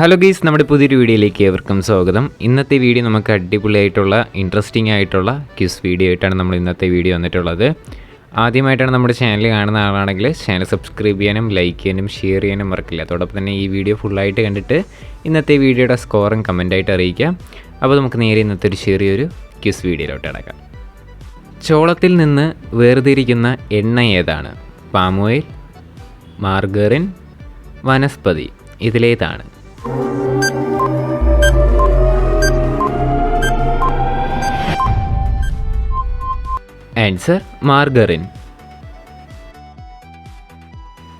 Hello guys, നമ്മുടെ പുതിയൊരു വീഡിയോയിലേക്ക് ഏവർക്കും സ്വാഗതം. ഇന്നത്തെ വീഡിയോ നമുക്ക് അടിപൊളിയായിട്ടുള്ള ഇൻട്രസ്റ്റിംഗ് ആയിട്ടുള്ള ക്വിസ് വീഡിയോ ആയിട്ടാണ് നമ്മൾ ഇന്നത്തെ വീഡിയോ വന്നിട്ടുള്ളത്. ആദ്യമായിട്ടാണ് നമ്മുടെ ചാനൽ കാണുന്ന ആളാണെങ്കിൽ ചാനൽ സബ്സ്ക്രൈബ് ചെയ്യാനും ലൈക്ക് ചെയ്യാനും ഷെയർ ചെയ്യാനും മറക്കില്ല. അതോടൊപ്പം തന്നെ ഈ വീഡിയോ ഫുള്ളായിട്ട് കണ്ടിട്ട് ഇന്നത്തെ വീഡിയോയുടെ സ്കോറും കമൻറ്റായിട്ട് അറിയിക്കാം. അപ്പോൾ നമുക്ക് നേരെ ഇന്നത്തെ ഒരു ചെറിയൊരു ക്വിസ് വീഡിയോയിലോട്ട് അടക്കാം. ചോളത്തിൽ നിന്ന് വേർതിരിക്കുന്ന എണ്ണ ഏതാണ്? Palm oil, margarine, vanaspati. ഇതിലേതാണ്? Answer margarine.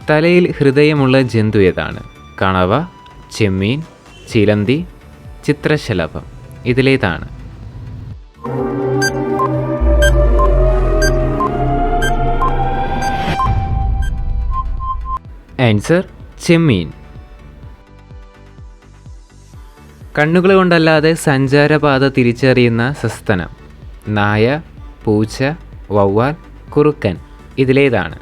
തലയിൽ ഹൃദയമുള്ള ജന്തു ഏതാണ്? കണവ, ചെമ്മീൻ, ചിലന്തി, ചിത്രശലഭം. ഇതിലേതാണ്? ആൻസർ ചെമ്മീൻ. കണ്ണുകൾ കൊണ്ടല്ലാതെ സഞ്ചാരപാത തിരിച്ചറിയുന്ന സസ്തനം? നായ, പൂച്ച, വവ്വാൽ, കുറുക്കൻ. ഇതിലേതാണ്?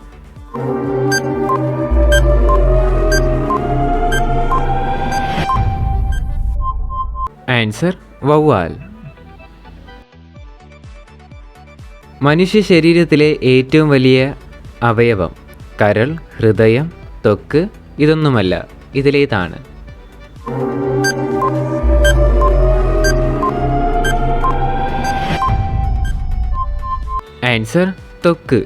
ആൻസർ വവ്വാൽ. മനുഷ്യ ശരീരത്തിലെ ഏറ്റവും വലിയ അവയവം? കരൾ, ഹൃദയം, ത്വക്ക്. ഇതൊന്നുമല്ല. ഇതിലേതാണ്? ആൻസർ ത്വക്ക്.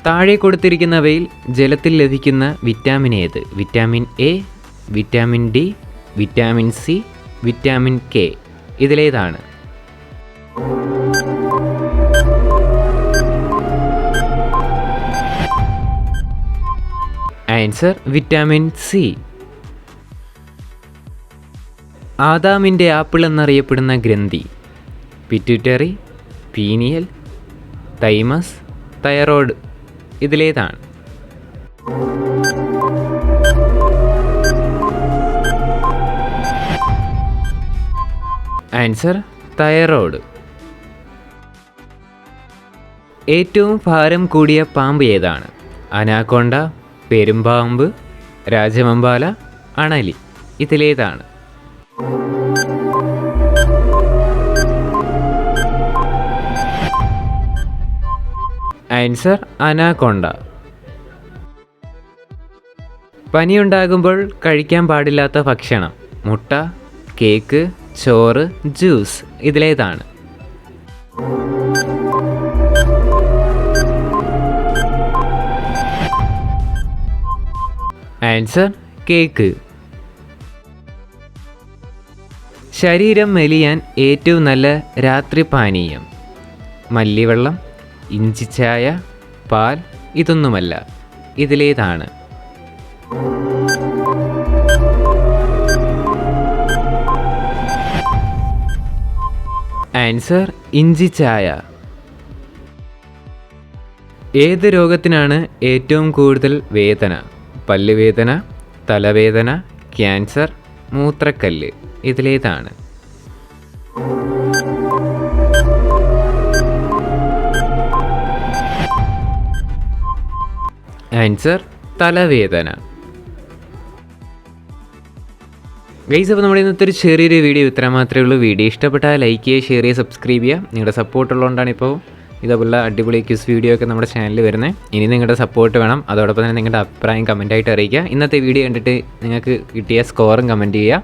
താഴെ കൊടുത്തിരിക്കുന്നവയിൽ ജലത്തിൽ ലഭിക്കുന്ന വിറ്റാമിൻ ഏത്? Vitamin A, vitamin D, vitamin C, vitamin K. ഇതിലേതാണ്? Answer vitamin C. ആദാമിൻ്റെ ആപ്പിൾ എന്നറിയപ്പെടുന്ന ഗ്രന്ഥി? Pituitary, pineal, thymus, thyroid. ഇതിലേതാണ്? Answer thyroid. ഏറ്റവും ഭാരം കൂടിയ പാമ്പ് ഏതാണ്? അനാക്കോണ്ട, പെരുമ്പാമ്പ്, രാജവെമ്പാല, അണലി. ഇതിലേതാണ്? Answer anaconda. പനിയുണ്ടാകുമ്പോൾ കഴിക്കാൻ പാടില്ലാത്ത ഭക്ഷണം? മുട്ട, കേക്ക്, ചോറ്, ജ്യൂസ്. ഇതിലേതാണ്? Answer cake. ശരീരം മെലിയാൻ ഏറ്റവും നല്ല രാത്രി പാനീയം? മല്ലിവെള്ളം, ഇഞ്ചിച്ചായ, പാൽ. ഇതൊന്നുമല്ല. ഇതിലേതാണ്? ആൻസർ ഇഞ്ചിച്ചായ. ഏത് രോഗത്തിനാണ് ഏറ്റവും കൂടുതൽ വേദന? പല്ലുവേദന, തലവേദന, ക്യാൻസർ, മൂത്രക്കല്ല്. ഇതിലേതാണ്? ആൻസർ തലവേദന. ഗൈസ്, അപ്പോൾ നമ്മുടെ ഇന്നത്തെ ഒരു ചെറിയൊരു വീഡിയോ ഇത്ര മാത്രമേ ഉള്ളൂ. വീഡിയോ ഇഷ്ടപ്പെട്ടാൽ ലൈക്ക് ചെയ്യുക, ഷെയർ ചെയ്യുക, സബ്സ്ക്രൈബ് ചെയ്യുക. നിങ്ങളുടെ സപ്പോർട്ട് ഉള്ളതുകൊണ്ടാണ് ഇപ്പോൾ ഇതേപോലെ അടിപൊളി ക്വിസ് വീഡിയോ ഒക്കെ നമ്മുടെ ചാനലിൽ വരുന്നത്. ഇനി നിങ്ങളുടെ സപ്പോർട്ട് വേണം. അതോടൊപ്പം തന്നെ നിങ്ങളുടെ അഭിപ്രായം കമൻറ്റായിട്ട് അറിയിക്കുക. ഇന്നത്തെ വീഡിയോ കണ്ടിട്ട് നിങ്ങൾക്ക് കിട്ടിയ സ്കോറും കമൻറ്റ് ചെയ്യുക.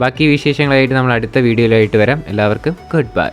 ബാക്കി വിശേഷങ്ങളായിട്ട് നമ്മൾ അടുത്ത വീഡിയോയിലായിട്ട് വരാം. എല്ലാവർക്കും ഗുഡ് ബൈ.